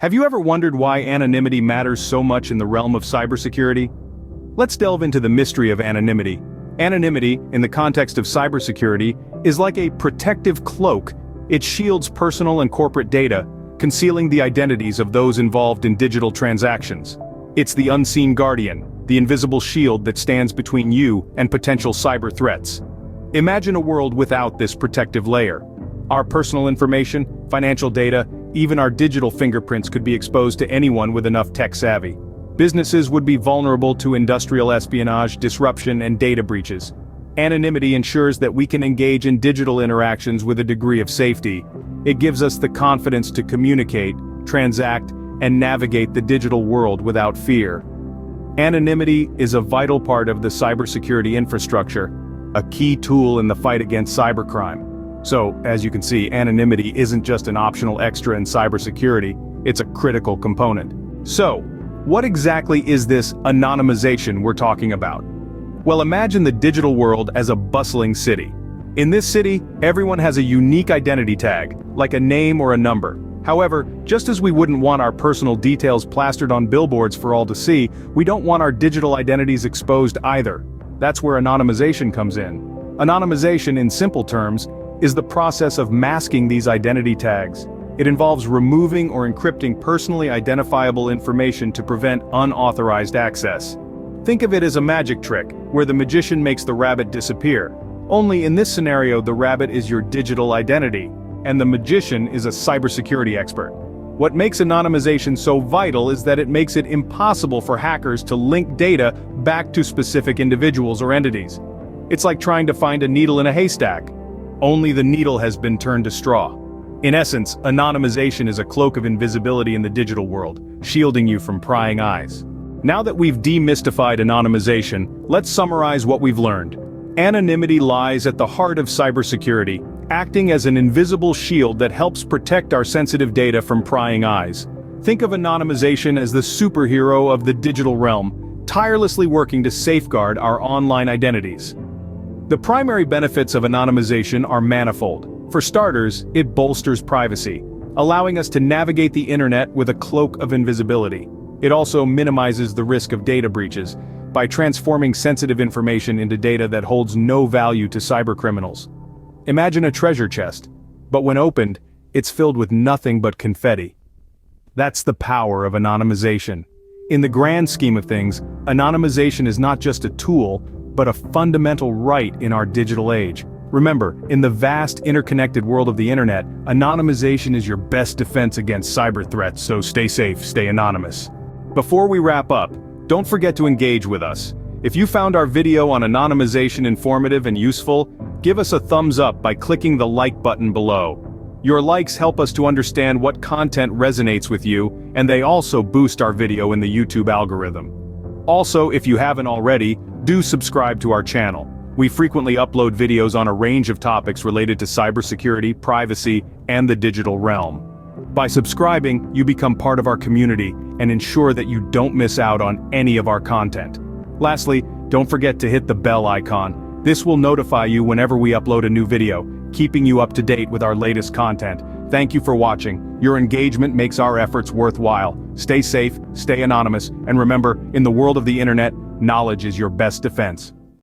Have you ever wondered why anonymity matters so much in the realm of cybersecurity? Let's delve into the mystery of anonymity. Anonymity, in the context of cybersecurity, is like a protective cloak. It shields personal and corporate data, concealing the identities of those involved in digital transactions. It's the unseen guardian, the invisible shield that stands between you and potential cyber threats. Imagine a world without this protective layer. Our personal information, financial data, even our digital fingerprints could be exposed to anyone with enough tech savvy. Businesses would be vulnerable to industrial espionage, disruption, and data breaches. Anonymity ensures that we can engage in digital interactions with a degree of safety. It gives us the confidence to communicate, transact, and navigate the digital world without fear. Anonymity is a vital part of the cybersecurity infrastructure, a key tool in the fight against cybercrime. So, as you can see, anonymity isn't just an optional extra in cybersecurity, it's a critical component. So, what exactly is this anonymization we're talking about? Well, imagine the digital world as a bustling city. In this city, everyone has a unique identity tag, like a name or a number. However, just as we wouldn't want our personal details plastered on billboards for all to see, we don't want our digital identities exposed either. That's where anonymization comes in. Anonymization, in simple terms, is the process of masking these identity tags. It involves removing or encrypting personally identifiable information to prevent unauthorized access. Think of it as a magic trick, where the magician makes the rabbit disappear. Only in this scenario, the rabbit is your digital identity, and the magician is a cybersecurity expert. What makes anonymization so vital is that it makes it impossible for hackers to link data back to specific individuals or entities. It's like trying to find a needle in a haystack. Only the needle has been turned to straw. In essence, anonymization is a cloak of invisibility in the digital world, shielding you from prying eyes. Now that we've demystified anonymization, let's summarize what we've learned. Anonymity lies at the heart of cybersecurity, acting as an invisible shield that helps protect our sensitive data from prying eyes. Think of anonymization as the superhero of the digital realm, tirelessly working to safeguard our online identities. The primary benefits of anonymization are manifold. For starters, it bolsters privacy, allowing us to navigate the internet with a cloak of invisibility. It also minimizes the risk of data breaches by transforming sensitive information into data that holds no value to cybercriminals. Imagine a treasure chest, but when opened, it's filled with nothing but confetti. That's the power of anonymization. In the grand scheme of things, anonymization is not just a tool, but a fundamental right in our digital age. Remember, in the vast interconnected world of the internet, anonymization is your best defense against cyber threats, so stay safe, stay anonymous. Before we wrap up, don't forget to engage with us. If you found our video on anonymization informative and useful, give us a thumbs up by clicking the like button below. Your likes help us to understand what content resonates with you, and they also boost our video in the YouTube algorithm. Also, if you haven't already, do subscribe to our channel. We frequently upload videos on a range of topics related to cybersecurity, privacy, and the digital realm. By subscribing, you become part of our community and ensure that you don't miss out on any of our content. Lastly, don't forget to hit the bell icon. This will notify you whenever we upload a new video, keeping you up to date with our latest content. Thank you for watching. Your engagement makes our efforts worthwhile. Stay safe, stay anonymous, and remember, in the world of the internet, knowledge is your best defense.